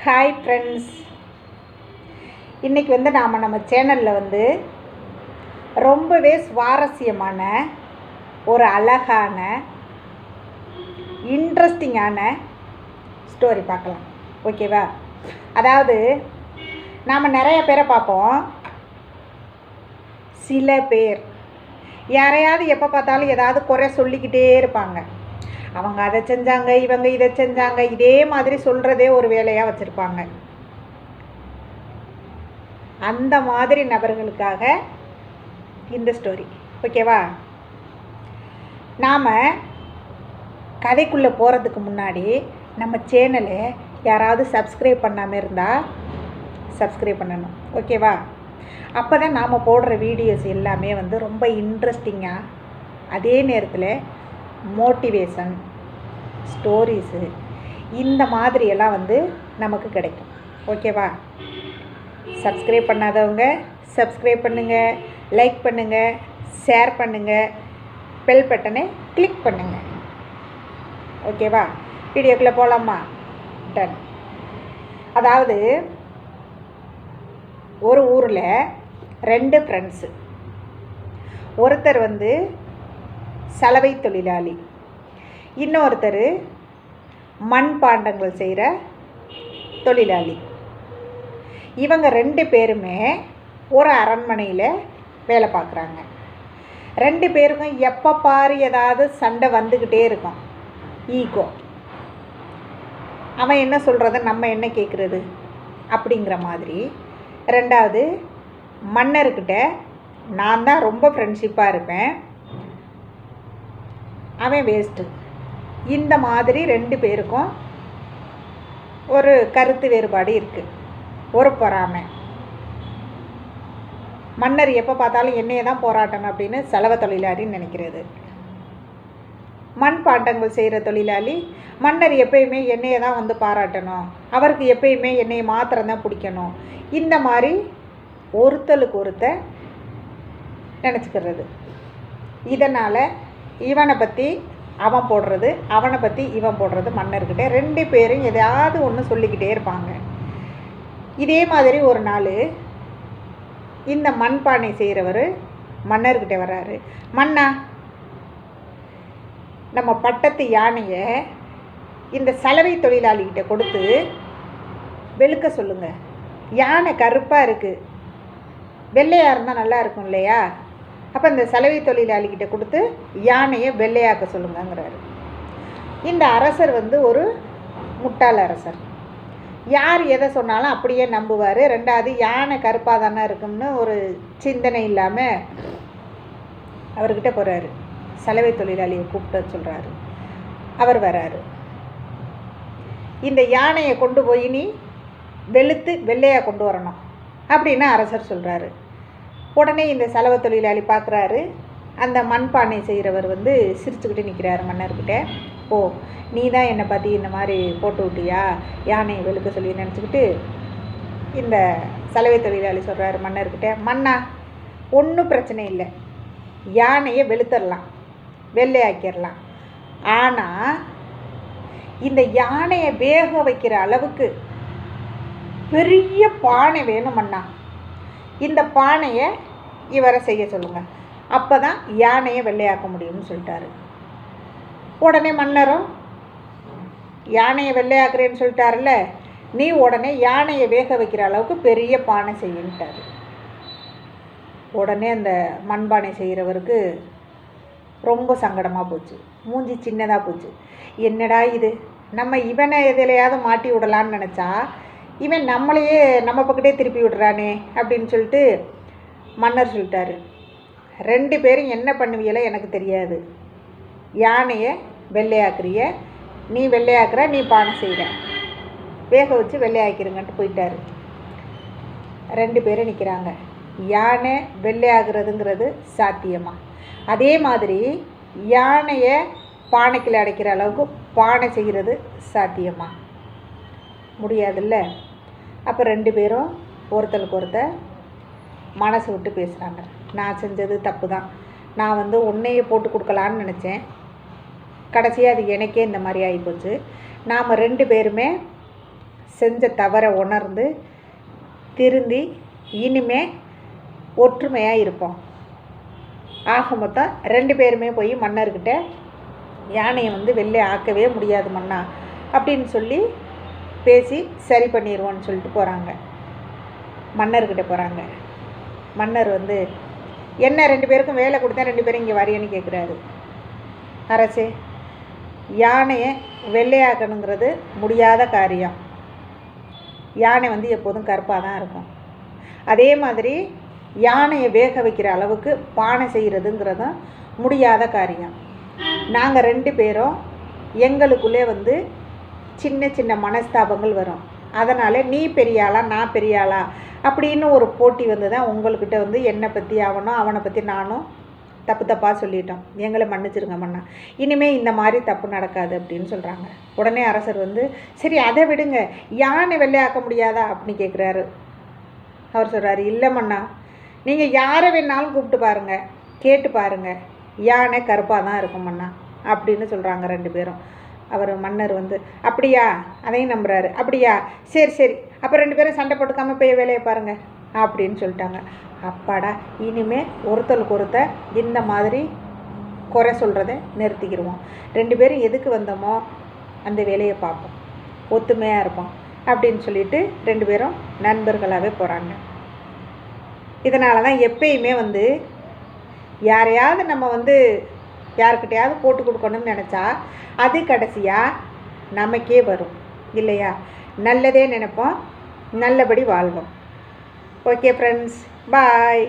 Hi friends, இன்றைக்கி நம்ம சேனலில் ரொம்பவே சுவாரஸ்யமான ஒரு அழகான இன்ட்ரெஸ்டிங்கான ஸ்டோரி பார்க்கலாம். ஓகேவா? அதாவது நாம் நிறைய பேரை பார்ப்போம். சில பேர் யாரையாவது எப்போ பார்த்தாலும் ஏதாவது குறை சொல்லிக்கிட்டே இருப்பாங்க. அவங்க அதை செஞ்சாங்க, இவங்க இதை செஞ்சாங்க, இதே மாதிரி சொல்கிறதே ஒரு வேலையாக வச்சுருப்பாங்க. அந்த மாதிரி நபர்களுக்காக இந்த ஸ்டோரி. ஓகேவா? நாம் கதைக்குள்ளே போகிறதுக்கு முன்னாடி நம்ம சேனலை யாராவது சப்ஸ்கிரைப் பண்ணாமல் இருந்தால் சப்ஸ்கிரைப் பண்ணணும். ஓகேவா? அப்போ தான் நாம் போடுற வீடியோஸ் எல்லாமே ரொம்ப இன்ட்ரெஸ்டிங்காக, அதே நேரத்தில் மோட்டிவேஷன் ஸ்டோரிஸு இந்த மாதிரியெல்லாம் நமக்கு கிடைக்கும். ஓகேவா? சப்ஸ்கிரைப் பண்ணாதவங்க சப்ஸ்கிரைப் பண்ணுங்கள், லைக் பண்ணுங்கள், ஷேர் பண்ணுங்கள், பெல் பட்டனை கிளிக் பண்ணுங்கள். ஓகேவா? வீடியோக்குள்ளே போகலாமா? டன். அதாவது ஒரு ஊரில் 2 ஃப்ரெண்ட்ஸு. ஒருத்தர் சலவை தொழிலாளி, இன்னொருத்தர் மண்பாண்டங்கள் செய்கிற தொழிலாளி. இவங்க 2 பேருமே ஒரு அரண்மனையில் வேலை பார்க்குறாங்க. 2 பேருக்கும் எப்போ பாரு ஏதாவது சண்டை வந்துக்கிட்டே இருக்கும். ஈகோ. அவன் என்ன சொல்கிறத நம்ம என்ன கேட்குறது அப்படிங்கிற மாதிரி. 2வது, மன்னர்கிட்ட நான் தான் ரொம்ப ஃப்ரெண்ட்ஷிப்பாக இருப்பேன், அவன் வேஸ்ட்டு. இந்த மாதிரி 2 பேருக்கும் ஒரு கருத்து வேறுபாடு இருக்குது. ஒரு பொறாமை. மன்னர் எப்போ பார்த்தாலும் என்னையே தான் போராட்டணும் அப்படின்னு சலவை தொழிலாளின்னு நினைக்கிறது. மண்பாண்டங்கள் செய்கிற தொழிலாளி மன்னர் எப்பயுமே என்னையை தான் பாராட்டணும், அவருக்கு எப்பயுமே என்னையை மாத்திரம்தான் பிடிக்கணும். இந்த மாதிரி ஒருத்தருக்கு ஒருத்தர் நினச்சிக்கிறது. இதனால் இவனை பற்றி அவன் போடுறது, அவனை பற்றி இவன் போடுறது மன்னர்கிட்ட. 2 பேரும் எதையாவது ஒன்று சொல்லிக்கிட்டே இருப்பாங்க. இதே மாதிரி ஒரு நாள் இந்த மண்பானை செய்கிறவர் மன்னர்கிட்ட வர்றாரு. மன்னா, நம்ம பட்டத்து யானையை இந்த சலவை தொழிலாளிகிட்ட கொடுத்து வெளுக்க சொல்லுங்கள். யானை கருப்பாக இருக்குது, வெள்ளையாக இருந்தால் நல்லா இருக்கும் இல்லையா? அப்போ இந்த சலவை தொழிலாளிகிட்ட கொடுத்து யானையை வெள்ளையாக்க சொல்லுங்கங்கிறாரு. இந்த அரசர் ஒரு முட்டாள் அரசர். யார் எதை சொன்னாலும் அப்படியே நம்புவார். 2வது, யானை கருப்பாக தானே இருக்கும்னு ஒரு சிந்தனை இல்லாமல் அவர்கிட்ட போகிறாரு. சலவை தொழிலாளியை கூப்பிட்டு சொல்கிறாரு. அவர் வராரு. இந்த யானையை கொண்டு போய் நீ வெளுத்து வெள்ளையாக கொண்டு வரணும் அப்படின்னு அரசர் சொல்கிறாரு. உடனே இந்த சலவை தொழிலாளி பார்க்குறாரு. அந்த மண்பானை செய்கிறவர் சிரிச்சுக்கிட்டு நிற்கிறாரு மன்னர்கிட்ட. ஓ, நீ தான் என்னை பற்றி இந்த மாதிரி போட்டு விட்டியா, யானையை வெளுக்க சொல்லி நினச்சிக்கிட்டு இந்த சலவை தொழிலாளி சொல்கிறாரு மன்னர்கிட்ட, மன்னா, ஒன்றும் பிரச்சனை இல்லை, யானையை வெளுத்துடலாம், வெள்ளையாக்கிடலாம். ஆனால் இந்த யானையை வேக வைக்கிற அளவுக்கு பெரிய பானை வேணும் மன்னா. இந்த பானையை இவரை செய்ய சொல்லுங்கள், அப்போ தான் யானையை வெள்ளையாக்க முடியும்னு சொல்லிட்டாரு. உடனே மன்னரும் யானையை வெள்ளையாக்குறேன்னு சொல்லிட்டாருல்ல, நீ உடனே யானையை வேக வைக்கிற அளவுக்கு பெரிய பானை செய்யின்ட்டார். உடனே அந்த மண்பானை செய்கிறவருக்கு ரொம்ப சங்கடமாக போச்சு. மூஞ்சி சின்னதாக போச்சு. என்னடா இது, நம்ம இவனை எதிலையாவது மாட்டி விடலான்னு நினச்சா இவன் நம்மளையே நம்ம பக்கத்தே திருப்பி விடுறானே அப்படின்னு சொல்லிட்டு மன்னர் சொல்லிட்டாரு, 2 பேரும் என்ன பண்ணுவீங்களோ எனக்கு தெரியாது, யானையை வெள்ளையாக்குறிய, நீ வெள்ளையாக்குற, நீ பானை செய்கிற, வேக வச்சு வெள்ளையாக்கிருங்கன்ட்டு போயிட்டார். 2 பேரும் நிற்கிறாங்க. யானை வெள்ளையாகிறதுங்கிறது சாத்தியமா? அதே மாதிரி யானையை பானைக்குள்ள அடைக்கிற அளவுக்கு பானை செய்கிறது சாத்தியமா? முடியாதுல்ல. அப்போ 2 பேரும் ஒருத்தருக்கு ஒருத்தர் மனசு விட்டு பேசுகிறாங்க. நான் செஞ்சது தப்பு தான், நான் உன்னையே போட்டு கொடுக்கலான்னு நினச்சேன், கடைசியாக அது எனக்கே இந்த மாதிரி ஆகிப்போச்சு. நாம் 2 பேருமே செஞ்ச தவறை உணர்ந்து திருந்தி இனிமே ஒற்றுமையாக இருப்போம். ஆக மொத்தம் 2 பேருமே போய் மன்னர்கிட்ட யானையை வந்து வெள்ளை ஆக்கவே முடியாது மன்னா அப்படின்னு சொல்லி பேசி சரி பண்ணிடுவோன்னு சொல்லிட்டு போகிறாங்க. மன்னர்கிட்ட போகிறாங்க. மன்னர் வந்து என்ன 2 பேருக்கும் வேலை கொடுத்தா 2 பேரும் இங்கே வரையன்னு கேட்குறாரு. அரசே, யானையை வெள்ளையாக்கணுங்கிறது முடியாத காரியம். யானை வந்து எப்போதும் கருப்பாக தான் இருக்கும். அதே மாதிரி யானையை வேக வைக்கிற அளவுக்கு பானை செய்கிறதுங்கிறதும் முடியாத காரியம். நாங்கள் 2 பேரும் எங்களுக்குள்ளே வந்து சின்ன சின்ன மனஸ்தாபங்கள் வரும். அதனால் நீ பெரியாளா நான் பெரியாளா அப்படின்னு ஒரு போட்டி வந்து தான் உங்கள்கிட்ட வந்து என்னை பற்றி அவனை பற்றி நானும் தப்பாக சொல்லிட்டோம். எங்களை மன்னிச்சிருங்க மன்னா, இனிமேல் இந்த மாதிரி தப்பு நடக்காது அப்படின்னு சொல்கிறாங்க. உடனே அரசர் வந்து சரி அதை விடுங்க, யானை வெள்ளையாக்க முடியாதா அப்படின்னு கேட்குறாரு. அவர் சொல்கிறாரு, இல்லை மன்னா, நீங்கள் யாரை வேணாலும் கூப்பிட்டு பாருங்கள், கேட்டு பாருங்கள், யானை கருப்பாக தான் இருக்கும் மன்னா அப்படின்னு சொல்கிறாங்க 2 பேரும். அவர் மன்னர் வந்து அப்படியா, அதையும் நம்புகிறாரு. அப்படியா, சரி அப்போ 2 பேரும் சண்டை போட்டுக்காமல் போய் வேலையை பாருங்கள் அப்படின்னு சொல்லிட்டாங்க. அப்பாடா, இனிமேல் ஒருத்தருக்கு ஒருத்தர் இந்த மாதிரி குறை சொல்கிறத நிறுத்திக்கிடுவோம். 2 பேரும் எதுக்கு வந்தோமோ அந்த வேலையை பார்ப்போம், ஒத்துமையாக இருப்போம் அப்படின்னு சொல்லிட்டு 2 பேரும் நண்பர்களாகவே போகிறாங்க. இதனால தான் எப்பயுமே வந்து யாரையாவது நம்ம வந்து யாருக்கிட்டையாவது போட்டு கொடுக்கணும்னு நினச்சா அது கடைசியாக நமக்கே வரும் இல்லையா? நல்லதே நினைப்போம், நல்லபடி வாழ்வோம். ஓகே ஃப்ரெண்ட்ஸ், பாய்.